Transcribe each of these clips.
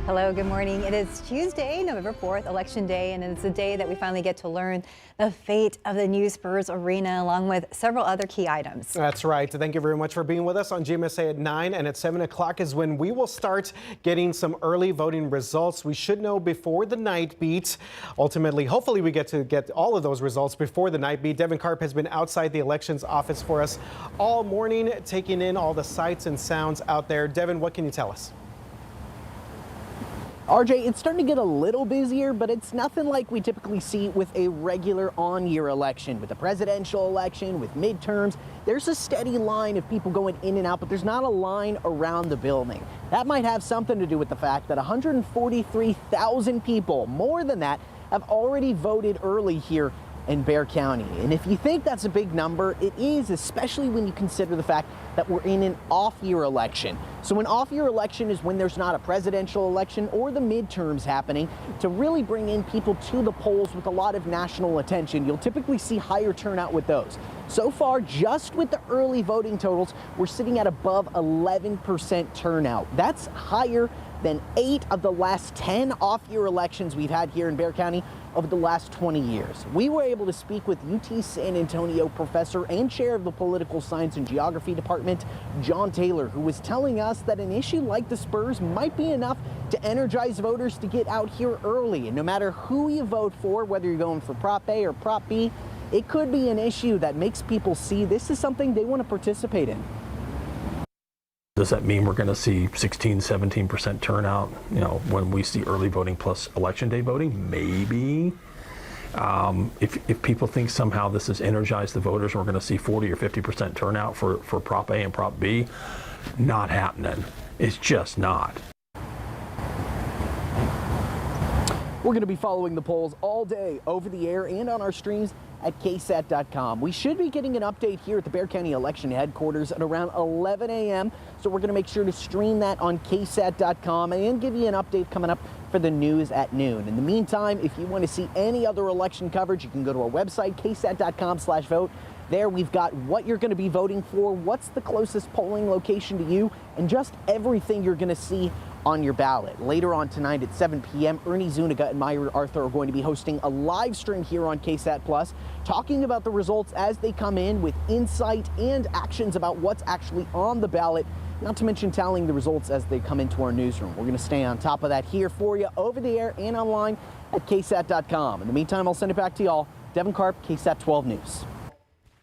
Hello, good morning. It is Tuesday, November 4th, Election Day, and it's a day that we finally get to learn the fate of the new Spurs Arena, along with several other key items. That's right. Thank you very much for being with us on GMSA at 9, and at 7 o'clock is when we will start getting some early voting results. We should know before the night beat. Ultimately, hopefully we get all of those results before the night beat. Devin Karp has been outside the elections office for us all morning, taking in all the sights and sounds out there. Devin, what can you tell us? RJ, it's starting to get a little busier, but it's nothing like we typically see with a regular on-year election. With a presidential election, with midterms, there's a steady line of people going in and out, but there's not a line around the building. That might have something to do with the fact that 143,000 people, more than that, have already voted early here in Bexar County. And if you think that's a big number, it is, especially when you consider the fact that we're in an off-year election. So an off-year election is when there's not a presidential election or the midterms happening to really bring in people to the polls with a lot of national attention. You'll typically see higher turnout with those. So far, just with the early voting totals, we're sitting at above 11% turnout. That's higher than 8 of the last 10 off-year elections we've had here in Bexar County over the last 20 years. We were able to speak with UT San Antonio professor and chair of the Political Science and Geography Department, John Taylor, who was telling us that an issue like the Spurs might be enough to energize voters to get out here early. And no matter who you vote for, whether you're going for Prop A or Prop B, it could be an issue that makes people see this is something they want to participate in. Does that mean we're going to see 16, 17% turnout, when we see early voting plus election day voting? Maybe. If people think somehow this has energized the voters and we're going to see 40 or 50% turnout for Prop A and Prop B, not happening. It's just not. We're going to be following the polls all day over the air and on our streams at KSAT.com. We should be getting an update here at the Bexar County Election Headquarters at around 11 a.m. So we're going to make sure to stream that on KSAT.com and give you an update coming up for the news at noon. In the meantime, if you want to see any other election coverage, you can go to our website, ksat.com/vote. There we've got what you're going to be voting for, what's the closest polling location to you, and just everything you're going to see on your ballot. Later on tonight at 7 p.m., Ernie Zuniga and Myra Arthur are going to be hosting a live stream here on KSAT Plus, talking about the results as they come in with insight and actions about what's actually on the ballot, not to mention tallying the results as they come into our newsroom. We're going to stay on top of that here for you over the air and online at ksat.com. In the meantime, I'll send it back to y'all. Devin Karp, KSAT 12 News.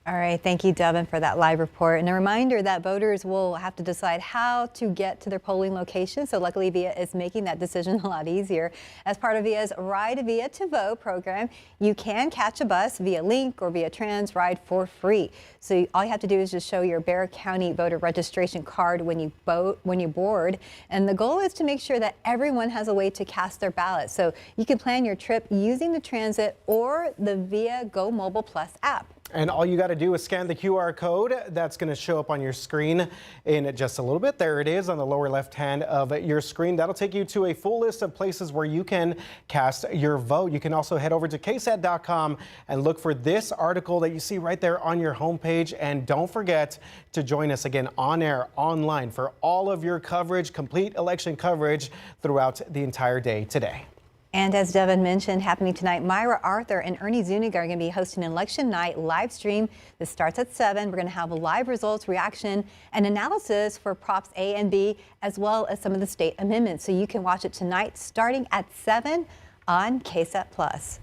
All right, thank you, Devin, for that live report. And a reminder that voters will have to decide how to get to their polling location. So luckily, VIA is making that decision a lot easier. As part of VIA's Ride VIA to Vote program, you can catch a bus via Link or via Trans Ride for free. So all you have to do is just show your Bexar County voter registration card when you board. And the goal is to make sure that everyone has a way to cast their ballot. So you can plan your trip using the transit or the VIA Go Mobile Plus app. And all you got to do is scan the QR code that's going to show up on your screen in just a little bit. There it is on the lower left hand of your screen. That'll take you to a full list of places where you can cast your vote. You can also head over to ksat.com and look for this article that you see right there on your homepage. And don't forget to join us again on air, online for all of your coverage, complete election coverage throughout the entire day today. And as Devin mentioned, happening tonight, Myra Arthur and Ernie Zuniga are going to be hosting an election night live stream. This starts at 7. We're going to have a live results, reaction, and analysis for Props A and B, as well as some of the state amendments. So you can watch it tonight starting at 7 on KSAT Plus.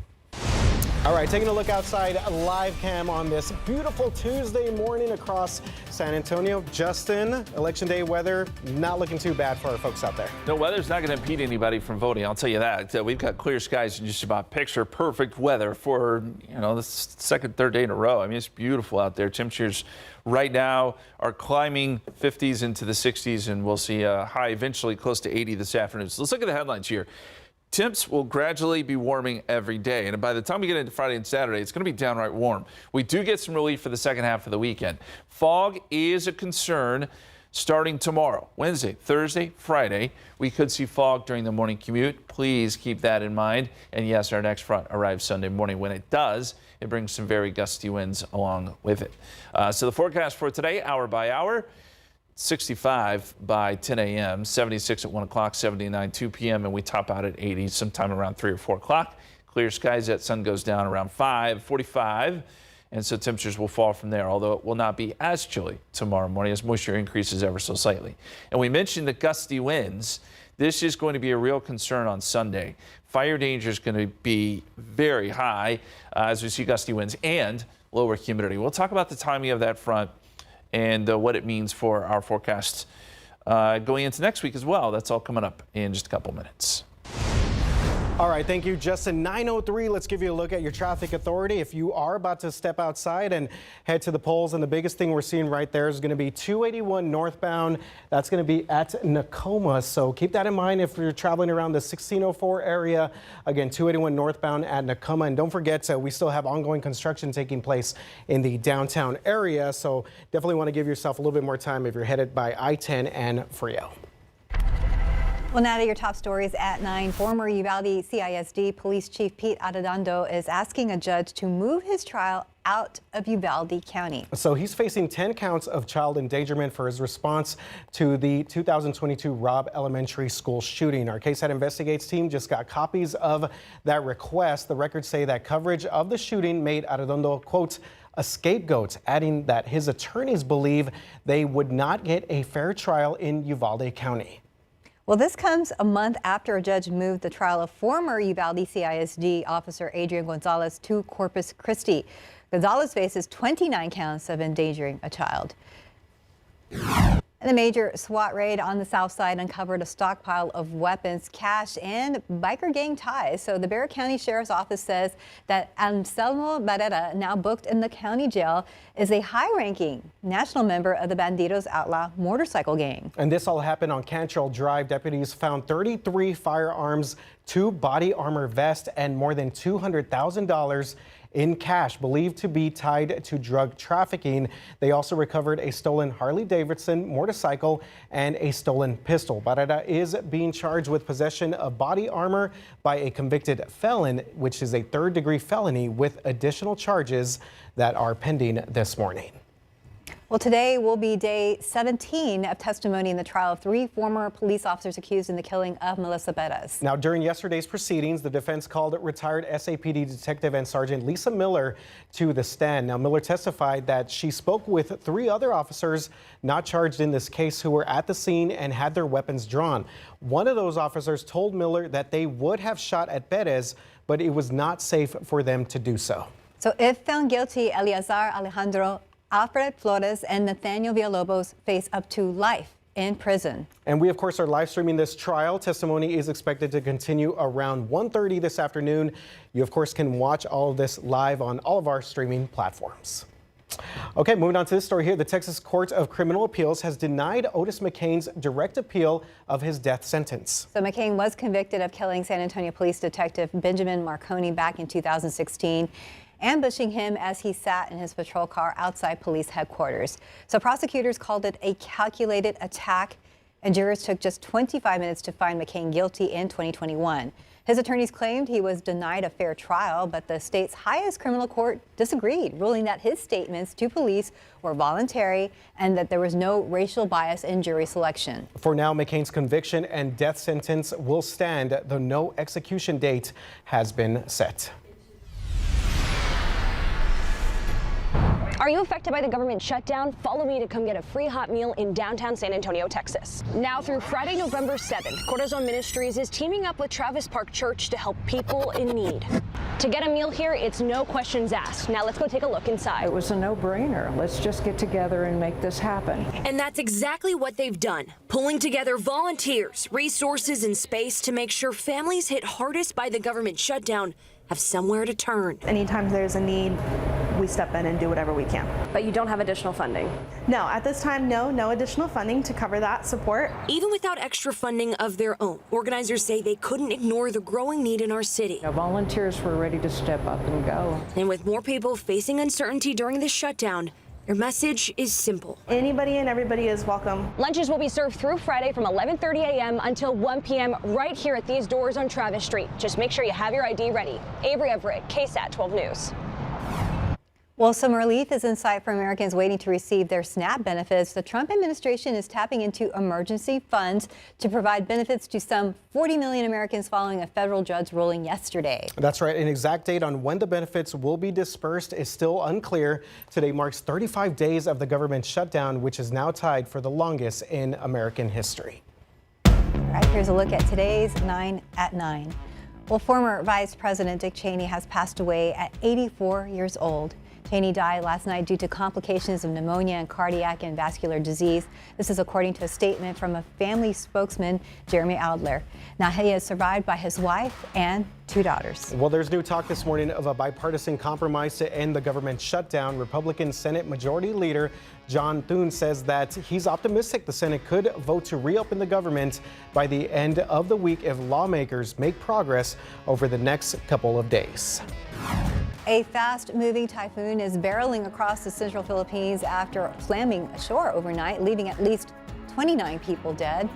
All right, taking a look outside, live cam on this beautiful Tuesday morning across San Antonio. Justin, Election Day weather not looking too bad for our folks out there. No, weather's not going to impede anybody from voting, I'll tell you that. We've got clear skies and just about picture perfect weather for, the second, third day in a row. I mean, it's beautiful out there. Temperatures right now are climbing 50s into the 60s, and we'll see a high eventually close to 80 this afternoon. So let's look at the headlines here. Temps will gradually be warming every day, and by the time we get into Friday and Saturday, it's going to be downright warm. We do get some relief for the second half of the weekend. Fog is a concern starting tomorrow, Wednesday, Thursday, Friday. We could see fog during the morning commute. Please keep that in mind. And yes, our next front arrives Sunday morning. When it does, it brings some very gusty winds along with it. So the forecast for today, hour by hour. 65 by 10 a.m., 76 at 1 o'clock, 79 2 p.m., and we top out at 80 sometime around 3 or 4 o'clock. Clear skies, that sun goes down around 5:45, and so temperatures will fall from there, although it will not be as chilly tomorrow morning as moisture increases ever so slightly. And we mentioned the gusty winds. This is going to be a real concern on Sunday. Fire danger is going to be very high as we see gusty winds and lower humidity. We'll talk about the timing of that front and what it means for our forecast going into next week as well. That's all coming up in just a couple minutes. All right, thank you, Justin. 9:03, let's give you a look at your traffic authority. If you are about to step outside and head to the polls, and the biggest thing we're seeing right there is going to be 281 northbound. That's going to be at Nakoma, so keep that in mind if you're traveling around the 1604 area. Again, 281 northbound at Nakoma, and don't forget, we still have ongoing construction taking place in the downtown area, so definitely want to give yourself a little bit more time if you're headed by I-10 and Frio. Well, now to your top stories at 9. Former Uvalde CISD Police Chief Pete Arredondo is asking a judge to move his trial out of Uvalde County. So he's facing 10 counts of child endangerment for his response to the 2022 Robb Elementary School shooting. Our KSAT Investigates team just got copies of that request. The records say that coverage of the shooting made Arredondo, quote, a scapegoat, adding that his attorneys believe they would not get a fair trial in Uvalde County. Well, this comes a month after a judge moved the trial of former Uvalde CISD officer Adrian Gonzalez to Corpus Christi. Gonzalez faces 29 counts of endangering a child. And a major SWAT raid on the south side uncovered a stockpile of weapons, cash, and biker gang ties. So the Bexar County Sheriff's Office says that Anselmo Barrera, now booked in the county jail, is a high-ranking national member of the Bandidos Outlaw motorcycle gang. And this all happened on Cantrell Drive. Deputies found 33 firearms, 2 body armor vests, and more than $200,000 in cash believed to be tied to drug trafficking. They also recovered a stolen Harley-Davidson motorcycle and a stolen pistol. Barrera is being charged with possession of body armor by a convicted felon, which is a third-degree felony, with additional charges that are pending this morning. Well, today will be day 17 of testimony in the trial of 3 former police officers accused in the killing of Melissa Perez. Now, during yesterday's proceedings, the defense called retired SAPD Detective and Sergeant Lisa Miller to the stand. Now, Miller testified that she spoke with 3 other officers not charged in this case who were at the scene and had their weapons drawn. One of those officers told Miller that they would have shot at Perez, but it was not safe for them to do so. So if found guilty, Eleazar Alejandro, Alfred Flores, and Nathaniel Villalobos face up to life in prison. And we, of course, are live streaming this trial. Testimony is expected to continue around 1:30 this afternoon. You, of course, can watch all of this live on all of our streaming platforms. Okay, moving on to this story here. The Texas Court of Criminal Appeals has denied Otis McCain's direct appeal of his death sentence. So McCain was convicted of killing San Antonio Police Detective Benjamin Marconi back in 2016. Ambushing him as he sat in his patrol car outside police headquarters. So prosecutors called it a calculated attack, and jurors took just 25 minutes to find McCain guilty in 2021. His attorneys claimed he was denied a fair trial, but the state's highest criminal court disagreed, ruling that his statements to police were voluntary and that there was no racial bias in jury selection. For now, McCain's conviction and death sentence will stand, though no execution date has been set. Are you affected by the government shutdown? Follow me to come get a free hot meal in downtown San Antonio, Texas. Now through Friday, November 7th, Corazon Ministries is teaming up with Travis Park Church to help people in need. To get a meal here, it's no questions asked. Now let's go take a look inside. It was a no-brainer. Let's just get together and make this happen. And that's exactly what they've done, pulling together volunteers, resources, and space to make sure families hit hardest by the government shutdown have somewhere to turn. Anytime there's a need, we step in and do whatever we can. But you don't have additional funding? No, at this time, no additional funding to cover that support. Even without extra funding of their own, organizers say they couldn't ignore the growing need in our city. Volunteers were ready to step up and go. And with more people facing uncertainty during this shutdown, their message is simple. Anybody and everybody is welcome. Lunches will be served through Friday from 11:30 a.m. until 1 p.m. right here at these doors on Travis Street. Just make sure you have your ID ready. Avery Everett, KSAT 12 News. Well, some relief is in sight for Americans waiting to receive their SNAP benefits. The Trump administration is tapping into emergency funds to provide benefits to some 40 million Americans following a federal judge ruling yesterday. That's right. An exact date on when the benefits will be dispersed is still unclear. Today marks 35 days of the government shutdown, which is now tied for the longest in American history. All right, here's a look at today's 9 at 9. Well, former Vice President Dick Cheney has passed away at 84 years old. Cheney died last night due to complications of pneumonia and cardiac and vascular disease. This is according to a statement from a family spokesman, Jeremy Adler. Now, he is survived by his wife and 2 daughters. Well, there's new talk this morning of a bipartisan compromise to end the government shutdown. Republican Senate Majority Leader John Thune says that he's optimistic the Senate could vote to reopen the government by the end of the week if lawmakers make progress over the next couple of days. A fast-moving typhoon is barreling across the central Philippines after slamming ashore overnight, leaving at least 29 people dead.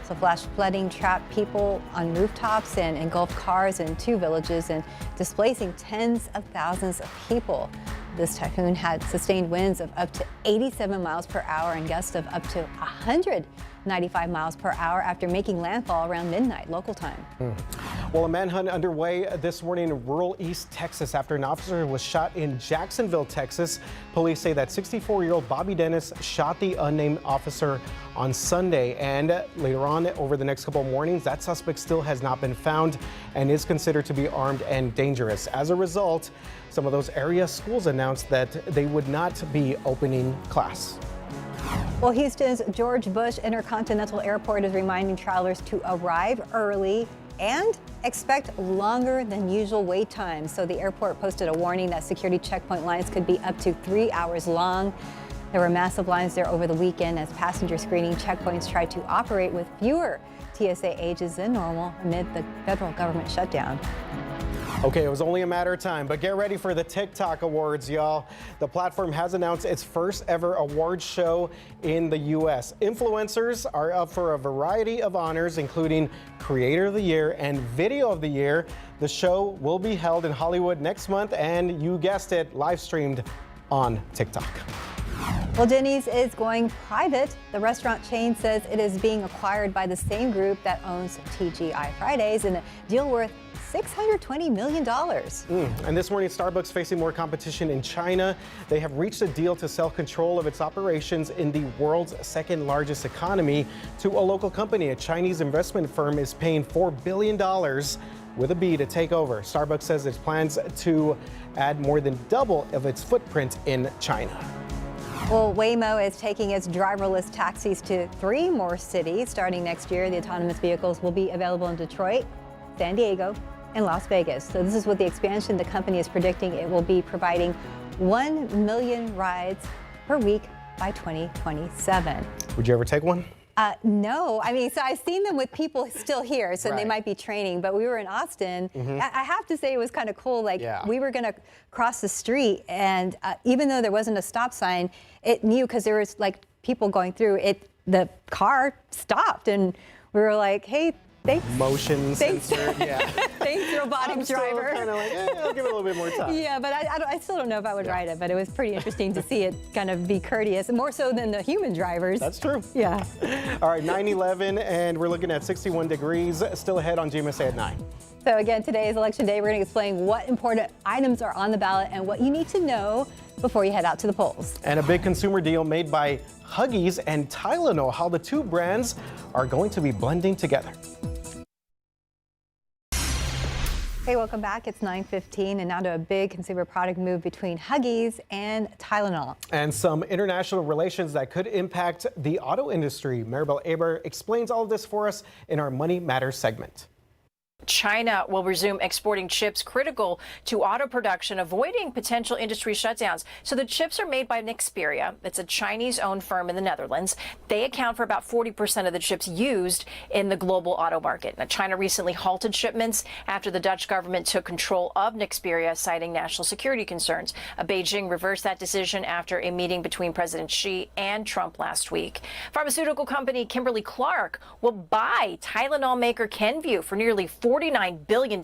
So flash flooding trapped people on rooftops and engulfed cars in 2 villages and displacing tens of thousands of people. This typhoon had sustained winds of up to 87 miles per hour and gusts of up to 195 miles per hour after making landfall around midnight local time. Well, a manhunt underway this morning in rural East Texas after an officer was shot in Jacksonville, Texas. Police say that 64-year-old Bobby Dennis shot the unnamed officer on Sunday, and later on over the next couple of mornings, that suspect still has not been found and is considered to be armed and dangerous. As a result, some of those area schools announced that they would not be opening class. Well, Houston's George Bush Intercontinental Airport is reminding travelers to arrive early and expect longer than usual wait times. So the airport posted a warning that security checkpoint lines could be up to 3 hours long. There were massive lines there over the weekend as passenger screening checkpoints tried to operate with fewer TSA agents than normal amid the federal government shutdown. Okay, it was only a matter of time, but get ready for the TikTok Awards, y'all. The platform has announced its first ever awards show in the U.S. Influencers are up for a variety of honors, including Creator of the Year and Video of the Year. The show will be held in Hollywood next month, and you guessed it, live streamed on TikTok. Well, Denny's is going private. The restaurant chain says it is being acquired by the same group that owns TGI Fridays in a deal worth $620 million. And this morning, Starbucks facing more competition in China. They have reached a deal to sell control of its operations in the world's second largest economy to a local company. A Chinese investment firm is paying $4 billion with a B to take over. Starbucks says it plans to add more than double of its footprint in China. Well, Waymo is taking its driverless taxis to 3 more cities starting next year. The autonomous vehicles will be available in Detroit, San Diego, and Las Vegas. So this is with the expansion. The company is predicting it will be providing 1 million rides per week by 2027. Would you ever take one? No, I mean, so I've seen them with people still here, so Right. they might be training, but we were in Austin. I have to say it was kind of cool. Like, we were going to cross the street, and even though there wasn't a stop sign, it knew because there was like people going through it, the car stopped, and we were like, hey, thanks. Motion sensor, yeah. Thanks, robotic driver. Kind of like, I'll give it a little bit more time. Yeah, but I still don't know if I would ride it, but it was pretty interesting to see it kind of be courteous, more so than the human drivers. That's true. Yeah. All right, 9/11, and we're looking at 61 degrees, still ahead on GMSA at 9. So again, today is Election Day. We're going to explain what important items are on the ballot and what you need to know before you head out to the polls. And a big consumer deal made by Huggies and Tylenol, how the two brands are going to be blending together. Hey, welcome back. It's 9:15, and now to a big consumer product move between Huggies and Tylenol. And some international relations that could impact the auto industry. Maribel Aber explains all of this for us in our Money Matters segment. China will resume exporting chips critical to auto production, avoiding potential industry shutdowns. So the chips are made by Nexperia. It's a Chinese-owned firm in the Netherlands. They account for about 40% of the chips used in the global auto market. Now, China recently halted shipments after the Dutch government took control of Nexperia, citing national security concerns. Beijing reversed that decision after a meeting between President Xi and Trump last week. Pharmaceutical company Kimberly-Clark will buy Tylenol maker Kenvue for nearly $4 $49 billion.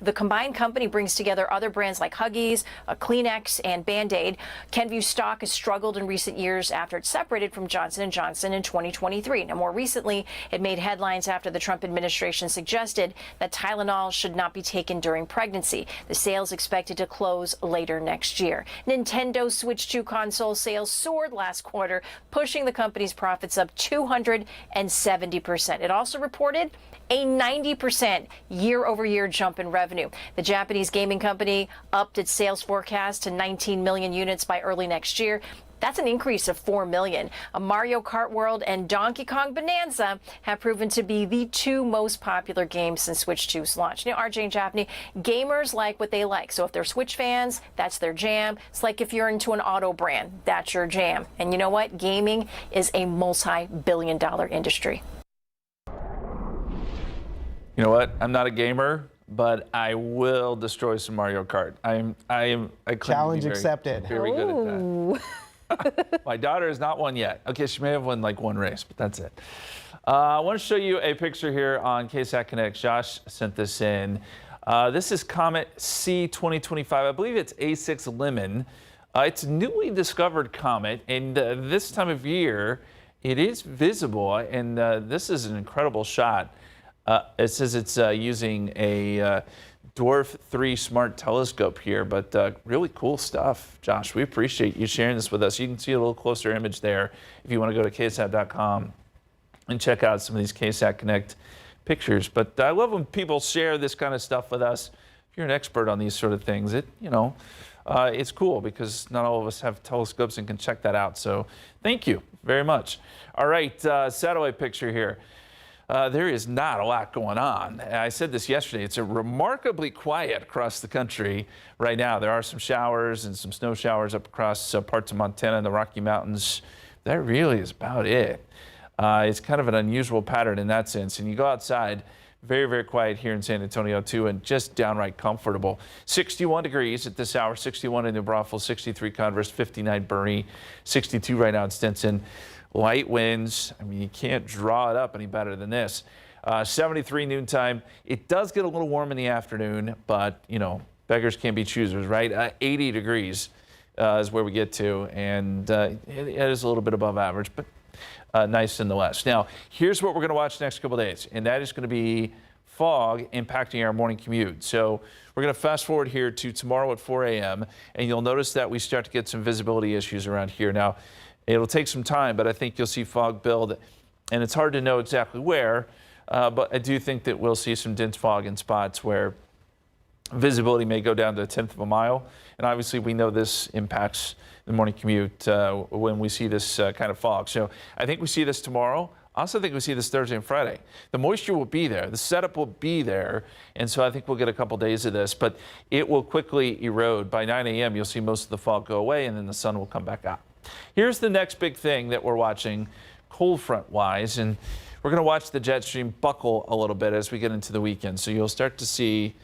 The combined company brings together other brands like Huggies, Kleenex, and Band-Aid. Kenvue's stock has struggled in recent years after it separated from Johnson & Johnson in 2023. Now, more recently, it made headlines after the Trump administration suggested that Tylenol should not be taken during pregnancy. The sale is expected to close later next year. Nintendo Switch 2 console sales soared last quarter, pushing the company's profits up 270%. It also reported a 90% year-over-year jump in revenue. The Japanese gaming company upped its sales forecast to 19 million units by early next year. That's an increase of 4 million. Mario Kart World and Donkey Kong Bonanza have proven to be the two most popular games since Switch 2's launch. You know, RJ and Japanese gamers like what they like. So if they're Switch fans, that's their jam. It's like if you're into an auto brand, that's your jam. And you know what? Gaming is a multi-billion-dollar industry. You know what? I'm not a gamer, but I will destroy some Mario Kart. I Challenge accepted. Very good at that. My daughter has not won yet. Okay, she may have won like one race, but that's it. I want to show you a picture here on KSAT Connect. Josh sent this in. This is Comet C 2025. I believe it's A6 Lemon. It's a newly discovered comet, and this time of year, it is visible, and this is an incredible shot. It says it's using a Dwarf 3 smart telescope here, but really cool stuff. Josh, we appreciate you sharing this with us. You can see a little closer image there if you want to go to KSAT.com and check out some of these KSAT Connect pictures. But I love when people share this kind of stuff with us. If you're an expert on these sort of things, it's cool because not all of us have telescopes and can check that out. So thank you very much. All right, satellite picture here. There is not a lot going on. I said this yesterday. It's remarkably quiet across the country right now. There are some showers and some snow showers up across parts of Montana and the Rocky Mountains. That really is about it. It's kind of an unusual pattern in that sense. And you go outside, very, very quiet here in San Antonio too, and just downright comfortable. 61 degrees at this hour, 61 in New Braunfels, 63 Converse, 59 Bernie, 62 right now in Stinson. Light winds. I mean, you can't draw it up any better than this. 73 noontime. It does get a little warm in the afternoon, but, beggars can't be choosers, right? 80 degrees is where we get to, and it is a little bit above average, but nice nonetheless. Now, here's what we're going to watch the next couple of days, and that is going to be fog impacting our morning commute. So we're going to fast forward here to tomorrow at 4 a.m., and you'll notice that we start to get some visibility issues around here. Now, it'll take some time, but I think you'll see fog build, and it's hard to know exactly where, but I do think that we'll see some dense fog in spots where visibility may go down to 1/10 of a mile. And obviously, we know this impacts the morning commute when we see this kind of fog. So I think we see this tomorrow. I also think we see this Thursday and Friday. The moisture will be there. The setup will be there. And so I think we'll get a couple days of this, but it will quickly erode. By 9 a.m., you'll see most of the fog go away, and then the sun will come back out. Here's the next big thing that we're watching cold front wise, and we're going to watch the jet stream buckle a little bit as we get into the weekend. So you'll start to see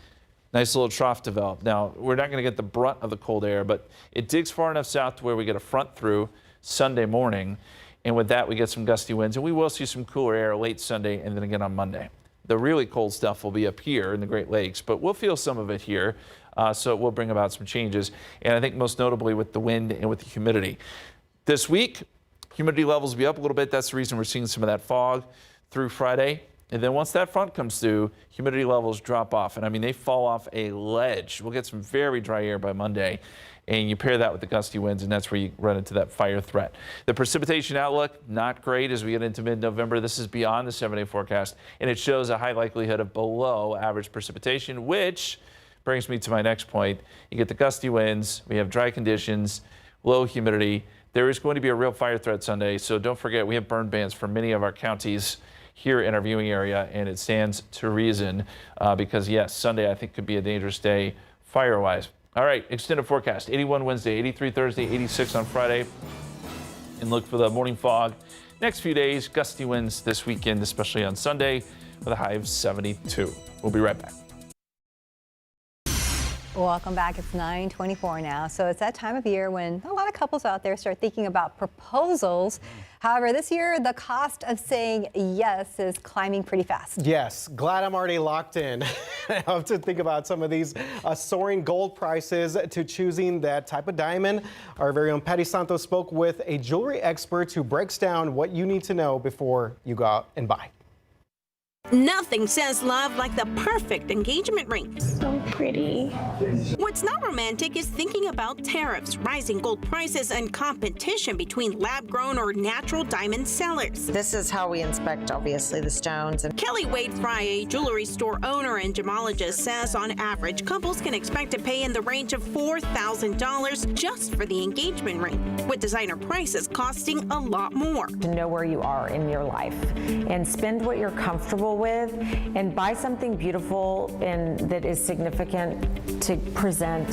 nice little trough develop. Now, we're not going to get the brunt of the cold air, but it digs far enough south to where we get a front through Sunday morning. And with that, we get some gusty winds, and we will see some cooler air late Sunday and then again on Monday. The really cold stuff will be up here in the Great Lakes, but we'll feel some of it here. So it will bring about some changes. And I think most notably with the wind and with the humidity. This week, humidity levels will be up a little bit. That's the reason we're seeing some of that fog through Friday. And then once that front comes through, humidity levels drop off. And I mean, they fall off a ledge. We'll get some very dry air by Monday. And you pair that with the gusty winds, and that's where you run into that fire threat. The precipitation outlook, not great as we get into mid-November. This is beyond the 7-day forecast, and it shows a high likelihood of below average precipitation, which brings me to my next point. You get the gusty winds, we have dry conditions, low humidity. There is going to be a real fire threat Sunday, so don't forget we have burn bans for many of our counties here in our viewing area, and it stands to reason because, yes, Sunday I think could be a dangerous day fire-wise. All right, extended forecast, 81 Wednesday, 83 Thursday, 86 on Friday, and look for the morning fog. Next few days, gusty winds this weekend, especially on Sunday, with a high of 72. We'll be right back. Welcome back. It's 9:24 now. So it's that time of year when a lot of couples out there start thinking about proposals. However, this year, the cost of saying yes is climbing pretty fast. Yes, glad I'm already locked in. I have to think about some of these soaring gold prices to choosing that type of diamond. Our very own Patty Santos spoke with a jewelry expert who breaks down what you need to know before you go out and buy. Nothing says love like the perfect engagement ring. So pretty. What's not romantic is thinking about tariffs, rising gold prices, and competition between lab-grown or natural diamond sellers. This is how we inspect, obviously, the stones. And Kelly Wade-Fry, a jewelry store owner and gemologist, says on average, couples can expect to pay in the range of $4,000 just for the engagement ring, with designer prices costing a lot more. To know where you are in your life and spend what you're comfortable with and buy something beautiful and that is significant to present,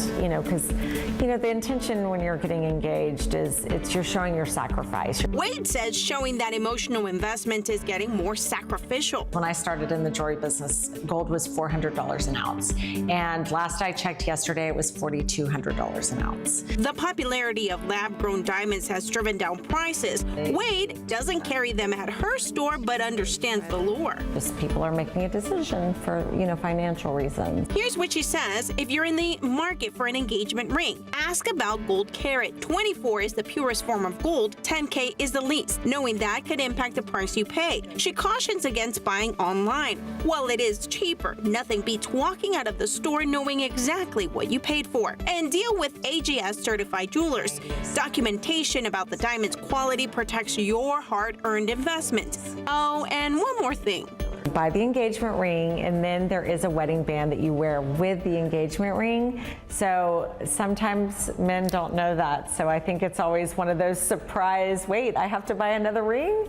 because, the intention when you're getting engaged is you're showing your sacrifice. Wade says showing that emotional investment is getting more sacrificial. When I started in the jewelry business, gold was $400 an ounce. And last I checked yesterday, it was $4,200 an ounce. The popularity of lab-grown diamonds has driven down prices. Wade doesn't carry them at her store, but understands the lure. Just people are making a decision for, financial reasons. Here's what she says. If you're in the market for an engagement ring, ask about gold carat. 24 is the purest form of gold, 10K is the least. Knowing that could impact the price you pay. She cautions against buying online. While it is cheaper, nothing beats walking out of the store knowing exactly what you paid for. And deal with AGS certified jewelers. Documentation about the diamond's quality protects your hard-earned investment. Oh, and one more thing. Buy the engagement ring, and then there is a wedding band that you wear with the engagement ring. So sometimes men don't know that. So I think it's always one of those surprise, wait, I have to buy another ring?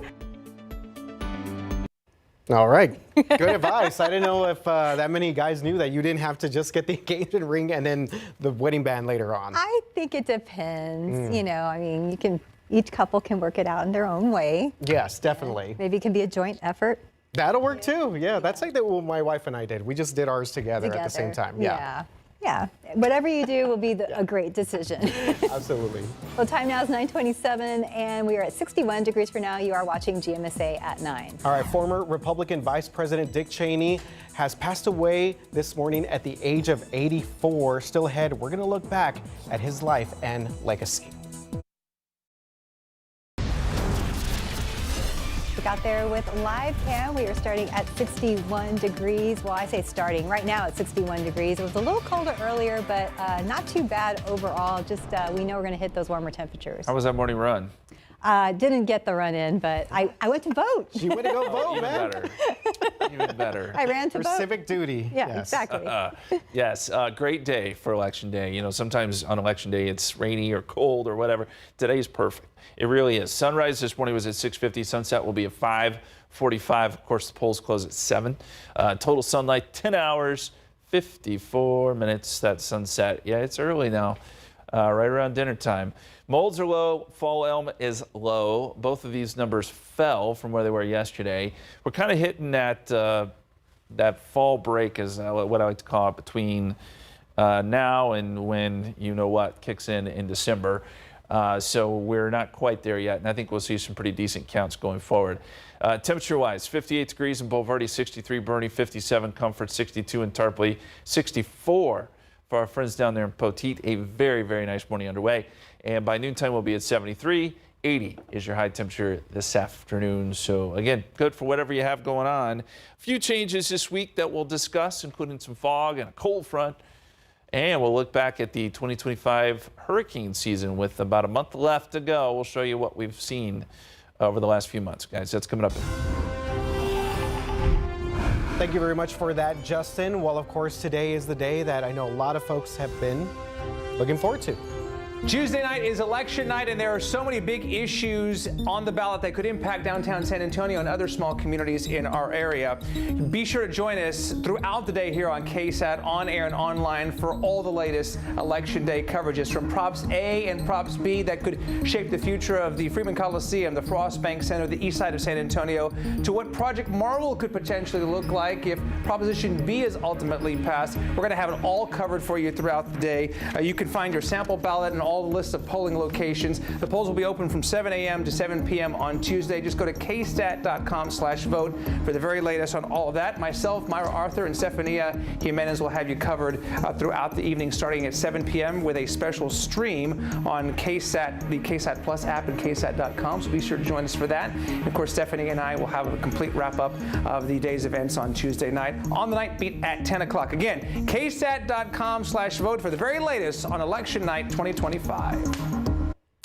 All right, good advice. I didn't know if that many guys knew that you didn't have to just get the engagement ring and then the wedding band later on. I think it depends. Each couple can work it out in their own way. Yes, definitely. Maybe it can be a joint effort. That'll work too. Yeah, that's like what my wife and I did. We just did ours together. At the same time. Yeah. Whatever you do will be a great decision. Absolutely. Well, time now is 9:27, and we are at 61 degrees for now. You are watching GMSA at 9. All right, former Republican Vice President Dick Cheney has passed away this morning at the age of 84. Still ahead, we're going to look back at his life and legacy. Out there with live cam. We are starting at 61 degrees. Well, I say starting. Right now it's 61 degrees. It was a little colder earlier, but not too bad overall. Just we know we're going to hit those warmer temperatures. How was that morning run? Didn't get the run in, but I went to vote. She went to go vote, man. Better. Even better. I ran to for vote. Civic duty. Yeah, yes. exactly. Yes, great day for Election Day. Sometimes on Election Day it's rainy or cold or whatever. Today is perfect. It really is. Sunrise this morning was at 6:50. Sunset will be at 5:45. Of course, the polls close at 7. Total sunlight, 10 hours, 54 minutes. That's sunset. Yeah, it's early now, right around dinner time. Molds are low. Fall elm is low. Both of these numbers fell from where they were yesterday. We're kind of hitting that fall break, is what I like to call it, between now and when what kicks in December. So we're not quite there yet, and I think we'll see some pretty decent counts going forward. Temperature-wise, 58 degrees in Boulevardy, 63 Bernie, 57 Comfort, 62 in Tarpley, 64 for our friends down there in Poteet. A very, very nice morning underway. And by noontime, we'll be at 73. 80 is your high temperature this afternoon. So again, good for whatever you have going on. A few changes this week that we'll discuss, including some fog and a cold front. And we'll look back at the 2025 hurricane season with about a month left to go. We'll show you what we've seen over the last few months, guys. That's coming up. Thank you very much for that, Justin. Well, of course, today is the day that I know a lot of folks have been looking forward to. Tuesday night is election night, and there are so many big issues on the ballot that could impact downtown San Antonio and other small communities in our area. Be sure to join us throughout the day here on KSAT, on air and online, for all the latest election day coverages, from Props A and Props B that could shape the future of the Freeman Coliseum, the Frost Bank Center, the east side of San Antonio, to what Project Marvel could potentially look like if Proposition B is ultimately passed. We're going to have it all covered for you throughout the day. You can find your sample ballot and all the lists of polling locations. The polls will be open from 7 a.m. to 7 p.m. on Tuesday. Just go to kstat.com/vote for the very latest on all of that. Myself, Myra Arthur, and Stefania Jimenez will have you covered throughout the evening, starting at 7 p.m. with a special stream on KSAT, the KSAT Plus app, and ksat.com. So be sure to join us for that. And of course, Stephanie and I will have a complete wrap-up of the day's events on Tuesday night, on the night beat at 10 o'clock. Again, ksat.com/vote for the very latest on election night 2025.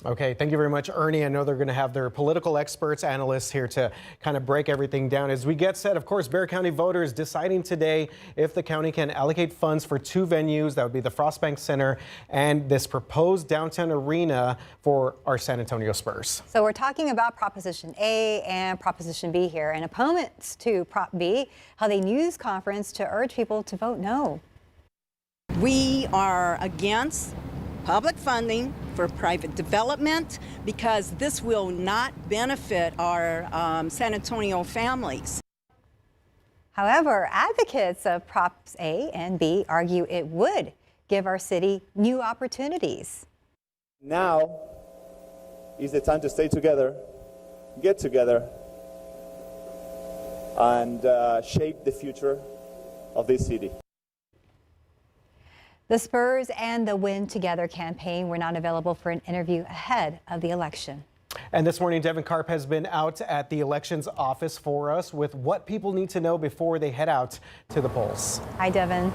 Okay, thank you very much, Ernie. I know they're going to have their political experts, analysts here to kind of break everything down. As we get set, of course, Bexar County voters deciding today if the county can allocate funds for two venues. That would be the Frost Bank Center and this proposed downtown arena for our San Antonio Spurs. So we're talking about Proposition A and Proposition B here, and opponents to Prop B held a news conference to urge people to vote no. We are against public funding for private development because this will not benefit our San Antonio families. However, advocates of Props A and B argue it would give our city new opportunities. Now is the time to stay together, get together, and shape the future of this city. The Spurs and the Win Together campaign were not available for an interview ahead of the election. And this morning, Devin Karp has been out at the elections office for us with what people need to know before they head out to the polls. Hi, Devin.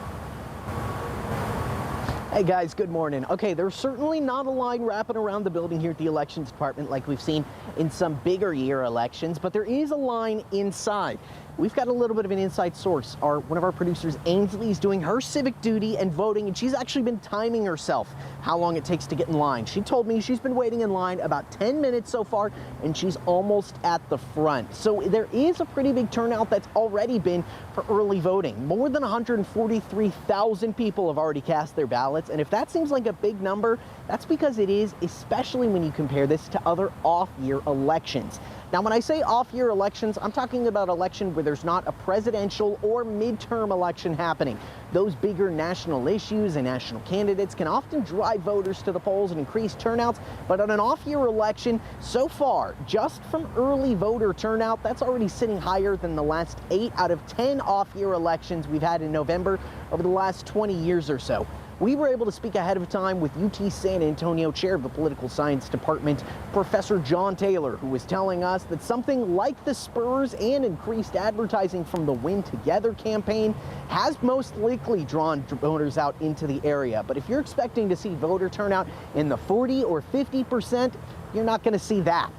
Hey guys, good morning. Okay, there's certainly not a line wrapping around the building here at the elections department like we've seen in some bigger year elections, but there is a line inside. We've got a little bit of an inside source. One of our producers, Ainsley, is doing her civic duty and voting, and she's actually been timing herself how long it takes to get in line. She told me she's been waiting in line about 10 minutes so far, and she's almost at the front. So there is a pretty big turnout that's already been for early voting. More than 143,000 people have already cast their ballots, and if that seems like a big number, that's because it is, especially when you compare this to other off-year elections. Now, when I say off-year elections, I'm talking about election where there's not a presidential or midterm election happening. Those bigger national issues and national candidates can often drive voters to the polls and increase turnouts. But on an off-year election, so far, just from early voter turnout, that's already sitting higher than the last 8 out of 10 off-year elections we've had in November over the last 20 years or so. We were able to speak ahead of time with UT San Antonio Chair of the Political Science Department, Professor John Taylor, who was telling us that something like the Spurs and increased advertising from the Win Together campaign has most likely drawn voters out into the area. But if you're expecting to see voter turnout in the 40 or 50%, you're not going to see that.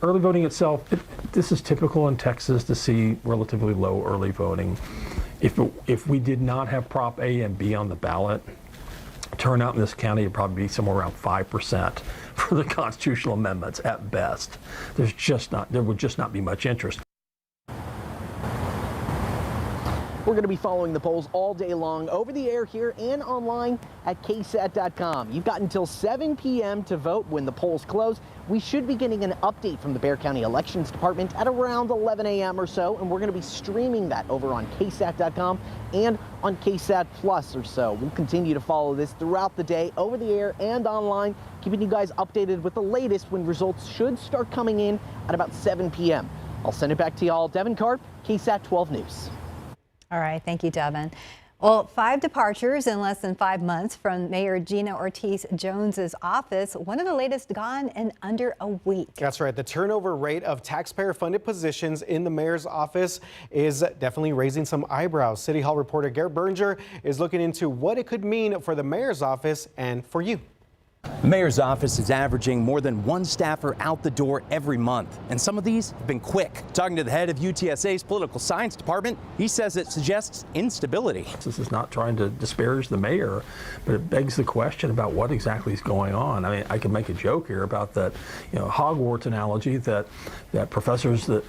Early voting itself, this is typical in Texas to see relatively low early voting. If we did not have Prop A and B on the ballot, turnout in this county would probably be somewhere around 5% for the constitutional amendments at best. There would just not be much interest. We're going to be following the polls all day long over the air here and online at ksat.com. You've got until 7 p.m. to vote when the polls close. We should be getting an update from the Bexar County Elections Department at around 11 a.m. or so, and we're going to be streaming that over on ksat.com and on KSAT Plus or so. We'll continue to follow this throughout the day over the air and online, keeping you guys updated with the latest when results should start coming in at about 7 p.m. I'll send it back to y'all. Devin Karp, KSAT 12 News. All right, thank you, Devin. Well, 5 departures in less than 5 months from Mayor Gina Ortiz Jones's office. One of the latest gone in under a week. That's right. The turnover rate of taxpayer-funded positions in the mayor's office is definitely raising some eyebrows. City Hall reporter Garrett Berger is looking into what it could mean for the mayor's office and for you. The mayor's office is averaging more than one staffer out the door every month, and some of these have been quick. Talking to the head of UTSA's political science department, he says it suggests instability. This is not trying to disparage the mayor, but it begs the question about what exactly is going on. I mean, I could make a joke here about that, Hogwarts analogy that professors for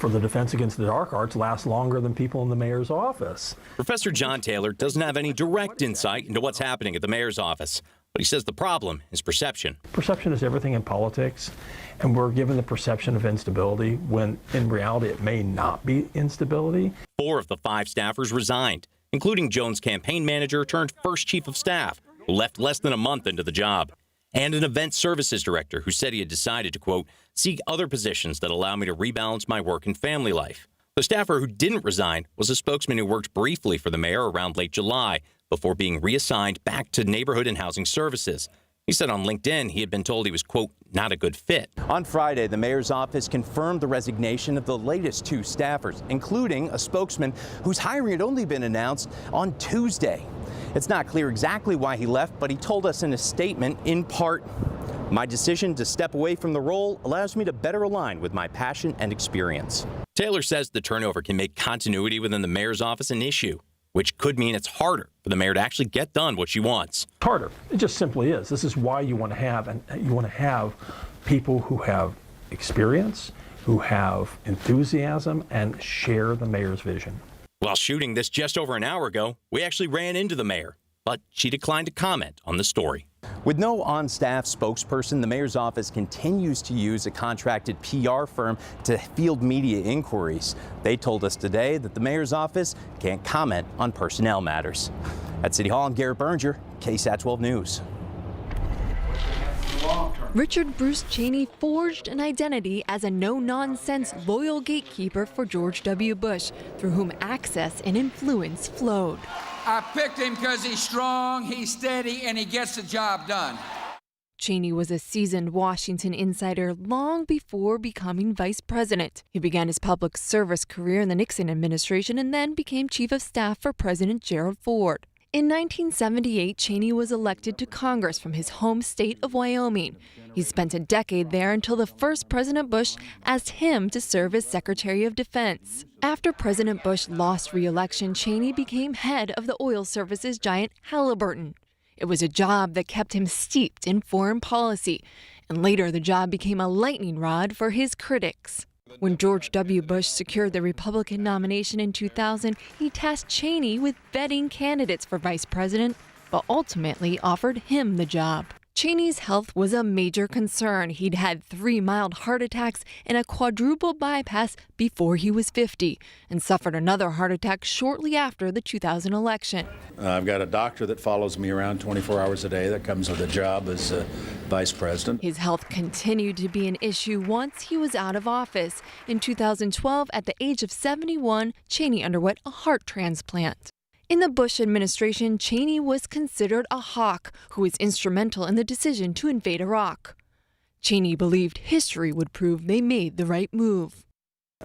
the Defense Against the Dark Arts last longer than people in the mayor's office. Professor John Taylor doesn't have any direct insight into what's happening at the mayor's office. But he says the problem is perception. Perception is everything in politics, and we're given the perception of instability when in reality it may not be instability. 4 of the 5 staffers resigned, including Jones' campaign manager turned first chief of staff, who left less than a month into the job, and an event services director who said he had decided to, quote, seek other positions that allow me to rebalance my work and family life. The staffer who didn't resign was a spokesman who worked briefly for the mayor around late July before being reassigned back to neighborhood and housing services. He said on LinkedIn he had been told he was, quote, not a good fit. On Friday, the mayor's office confirmed the resignation of the latest 2 staffers, including a spokesman whose hiring had only been announced on Tuesday. It's not clear exactly why he left, but he told us in a statement, in part, my decision to step away from the role allows me to better align with my passion and experience. Taylor says the turnover can make continuity within the mayor's office an issue, which could mean it's harder for the mayor to actually get done what she wants. Harder. It just simply is. This is why you want to have people who have experience, who have enthusiasm, and share the mayor's vision. While shooting this just over an hour ago, we actually ran into the mayor, but she declined to comment on the story. With no on-staff spokesperson, the mayor's office continues to use a contracted PR firm to field media inquiries. They told us today that the mayor's office can't comment on personnel matters. At City Hall, I'm Garrett Berger, KSAT 12 News. Richard Bruce Cheney forged an identity as a no-nonsense, loyal gatekeeper for George W. Bush, through whom access and influence flowed. I picked him because he's strong, he's steady, and he gets the job done. Cheney was a seasoned Washington insider long before becoming vice president. He began his public service career in the Nixon administration and then became chief of staff for President Gerald Ford. In 1978, Cheney was elected to Congress from his home state of Wyoming. He spent a decade there until the first President Bush asked him to serve as Secretary of Defense. After President Bush lost re-election, Cheney became head of the oil services giant Halliburton. It was a job that kept him steeped in foreign policy, and later the job became a lightning rod for his critics. When George W. Bush secured the Republican nomination in 2000, he tasked Cheney with vetting candidates for vice president, but ultimately offered him the job. Cheney's health was a major concern. He'd had 3 mild heart attacks and a quadruple bypass before he was 50, and suffered another heart attack shortly after the 2000 election. I've got a doctor that follows me around 24 hours a day that comes with a job as vice president. His health continued to be an issue once he was out of office. In 2012, at the age of 71, Cheney underwent a heart transplant. In the Bush administration, Cheney was considered a hawk who was instrumental in the decision to invade Iraq. Cheney believed history would prove they made the right move.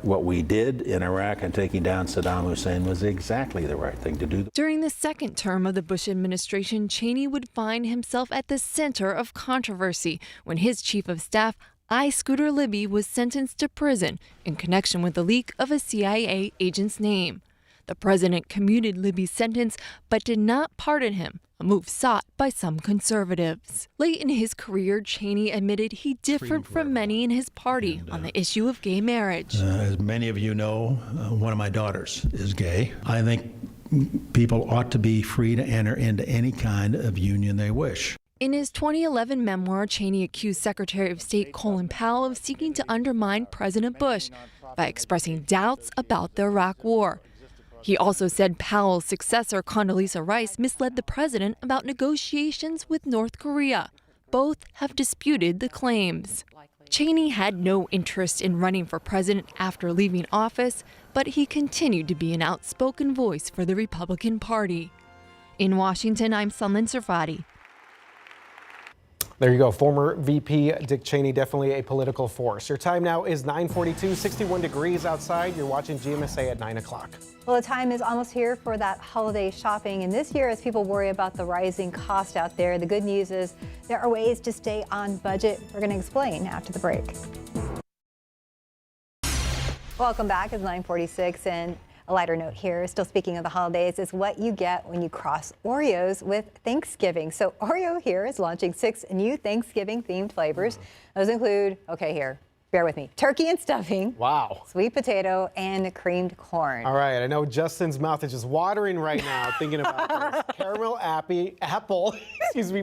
What we did in Iraq and taking down Saddam Hussein was exactly the right thing to do. During the second term of the Bush administration, Cheney would find himself at the center of controversy when his chief of staff, I. Scooter Libby, was sentenced to prison in connection with the leak of a CIA agent's name. The president commuted Libby's sentence but did not pardon him, a move sought by some conservatives. Late in his career, Cheney admitted he differed from many in his party on the issue of gay marriage. As many of you know, one of my daughters is gay. I think people ought to be free to enter into any kind of union they wish. In his 2011 memoir, Cheney accused Secretary of State Colin Powell of seeking to undermine President Bush by expressing doubts about the Iraq War. He also said Powell's successor, Condoleezza Rice, misled the president about negotiations with North Korea. Both have disputed the claims. Cheney had no interest in running for president after leaving office, but he continued to be an outspoken voice for the Republican Party. In Washington, I'm Sunlin Sarfati. There you go. Former VP Dick Cheney, definitely a political force. Your time now is 9:42, 61 degrees outside. You're watching GMSA at 9 o'clock. Well, the time is almost here for that holiday shopping. And this year, as people worry about the rising cost out there, the good news is there are ways to stay on budget. We're going to explain after the break. Welcome back. It's 9:46, and a lighter note here, still speaking of the holidays, is what you get when you cross Oreos with Thanksgiving. So Oreo here is launching 6 new Thanksgiving-themed flavors. Those include, okay, here, bear with me, turkey and stuffing. Wow. Sweet potato and creamed corn. All right, I know Justin's mouth is just watering right now thinking about this. Caramel apple,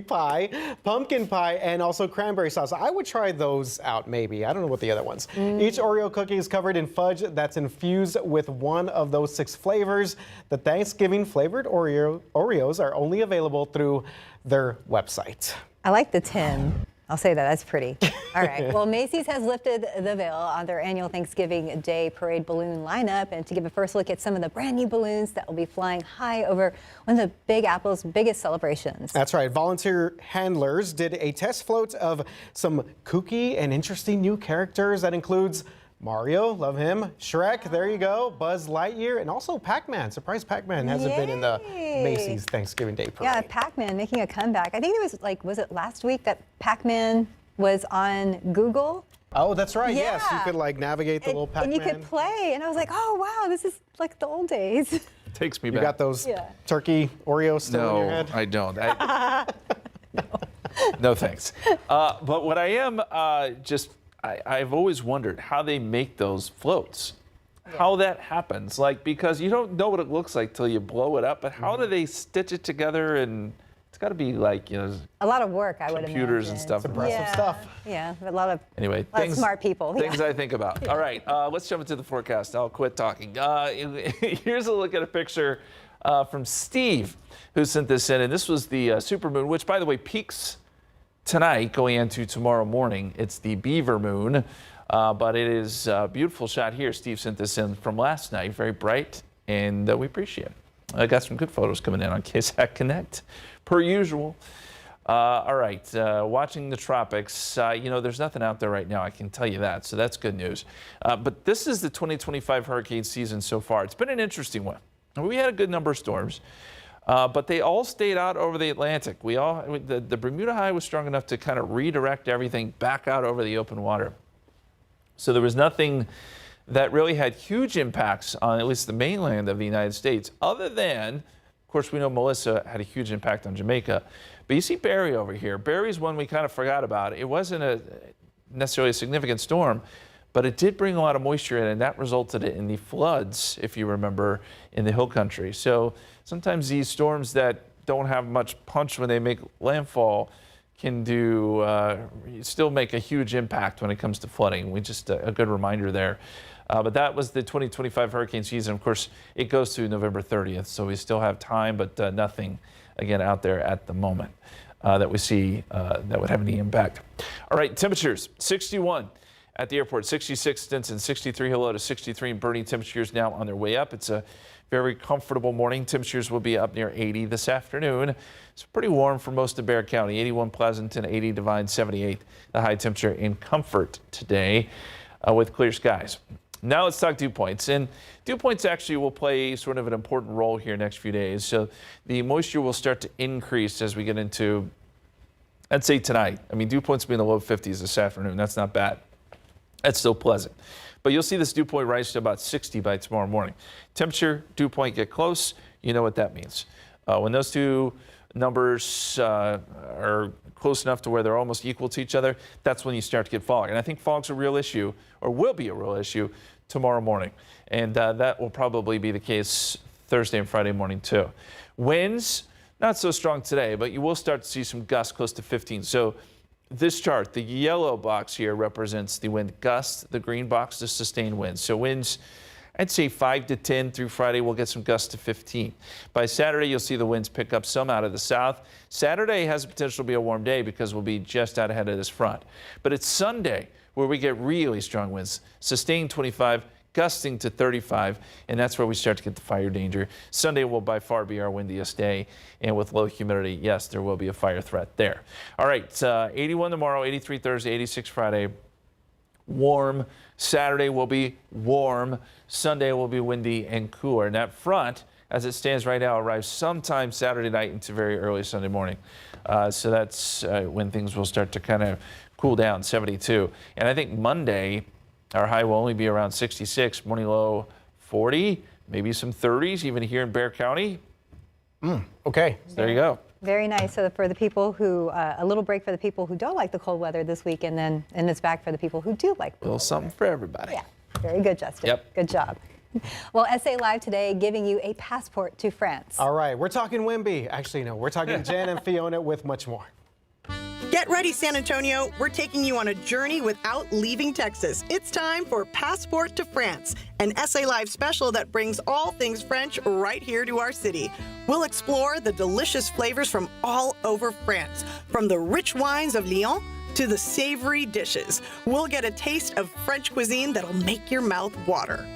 pie, pumpkin pie, and also cranberry sauce. I would try those out maybe. I don't know what the other ones. Each Oreo cookie is covered in fudge that's infused with one of those 6 flavors. The Thanksgiving flavored Oreos are only available through their website. I like the tin. I'll say that. That's pretty. All right. Well, Macy's has lifted the veil on their annual Thanksgiving Day parade balloon lineup. And to give a first look at some of the brand new balloons that will be flying high over one of the Big Apple's biggest celebrations. That's right. Volunteer handlers did a test float of some kooky and interesting new characters that includes Mario, love him, Shrek, there you go, Buzz Lightyear, and also Pac-Man. Surprised Pac-Man hasn't been in the Macy's Thanksgiving Day parade. Yeah, Pac-Man making a comeback. I think it was was it last week that Pac-Man was on Google? Oh, that's right. Yeah. Yes, you could navigate the little Pac-Man. And you could play, and I was like, oh wow, this is like the old days. Takes me back. You got those turkey Oreos still in your head? No, I don't. No thanks. But what I am I've always wondered how they make those floats, how that happens. Because you don't know what it looks like till you blow it up, but how do they stitch it together? And it's got to be a lot of work, I would imagine. Computers and stuff. Impressive stuff. Yeah, a lot of smart people. Things I think about. All right, let's jump into the forecast. I'll quit talking. Here's a look at a picture from Steve, who sent this in, and this was the supermoon, which, by the way, peaks tonight going into tomorrow morning. It's the beaver moon, but it is a beautiful shot here. Steve sent this in from last night, very bright, and we appreciate it. I got some good photos coming in on KSAT Connect, per usual. All right, watching the tropics, there's nothing out there right now, I can tell you that, so that's good news. But this is the 2025 hurricane season so far. It's been an interesting one. We had a good number of storms. But they all stayed out over the Atlantic. The Bermuda High was strong enough to kind of redirect everything back out over the open water. So there was nothing that really had huge impacts on at least the mainland of the United States, other than, of course, we know Melissa had a huge impact on Jamaica. But you see Barry over here. Barry's one we kind of forgot about. It wasn't necessarily a significant storm, but it did bring a lot of moisture in, and that resulted in the floods, if you remember, in the hill country. So sometimes these storms that don't have much punch when they make landfall can still make a huge impact when it comes to flooding. A good reminder there. But that was the 2025 hurricane season. Of course, it goes to November 30th, so we still have time, but nothing, again, out there at the moment that we see that would have any impact. All right, temperatures, 61. At the airport, 66 Stinson, 63 Hello to 63 in Bernie. Temperatures now on their way up. It's a very comfortable morning. Temperatures will be up near 80 this afternoon. It's pretty warm for most of Bexar County. 81 Pleasanton, 80 Divine, 78 the high temperature in Comfort today with clear skies. Now let's talk dew points. And dew points actually will play sort of an important role here next few days. So the moisture will start to increase as we get into, I'd say tonight. I mean, dew points will be in the low 50s this afternoon. That's not bad. That's still pleasant. But you'll see this dew point rise to about 60 by tomorrow morning. Temperature, dew point get close. You know what that means. When those two numbers are close enough to where they're almost equal to each other, that's when you start to get fog. And I think fog's a real issue, or will be a real issue, tomorrow morning. And that will probably be the case Thursday and Friday morning too. Winds, not so strong today, but you will start to see some gusts close to 15. So this chart, the yellow box here represents the wind gusts, the green box, the sustained winds. So winds, I'd say 5 to 10 through Friday. We'll get some gusts to 15. By Saturday, you'll see the winds pick up some out of the south. Saturday has the potential to be a warm day because we'll be just out ahead of this front. But it's Sunday where we get really strong winds, sustained 25, gusting to 35, and that's where we start to get the fire danger. Sunday will by far be our windiest day, and with low humidity, yes, there will be a fire threat there. All right, 81 tomorrow, 83 Thursday, 86 Friday. Warm. Saturday will be warm. Sunday will be windy and cooler. And that front, as it stands right now, arrives sometime Saturday night into very early Sunday morning. So that's when things will start to kind of cool down, 72. And I think Monday, our high will only be around 66, morning low 40, maybe some 30s, even here in Bexar County. Okay. So there you go. Very nice. So for the people who, a little break for the people who don't like the cold weather this week, and it's back for the people who do like. A little something for everybody. Yeah. Very good, Justin. Yep. Good job. Well, SA Live today giving you a passport to France. All right, we're talking Wimby. Actually, no, we're talking Jen and Fiona with much more. Get ready, San Antonio. We're taking you on a journey without leaving Texas. It's time for Passport to France, an SA Live special that brings all things French right here to our city. We'll explore the delicious flavors from all over France, from the rich wines of Lyon to the savory dishes. We'll get a taste of French cuisine that'll make your mouth water.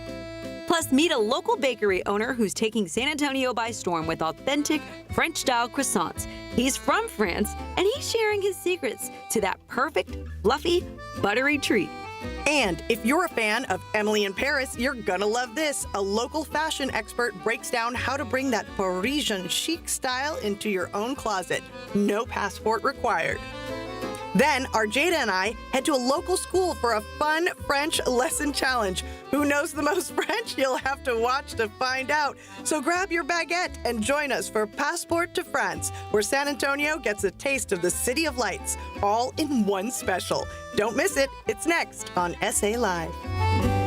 Plus, meet a local bakery owner who's taking San Antonio by storm with authentic French-style croissants. He's from France, and he's sharing his secrets to that perfect, fluffy, buttery treat. And if you're a fan of Emily in Paris, you're gonna love this. A local fashion expert breaks down how to bring that Parisian chic style into your own closet. No passport required. Then, our Jada and I head to a local school for a fun French lesson challenge. Who knows the most French? You'll have to watch to find out. So grab your baguette and join us for Passport to France, where San Antonio gets a taste of the City of Lights, all in one special. Don't miss it. It's next on SA Live.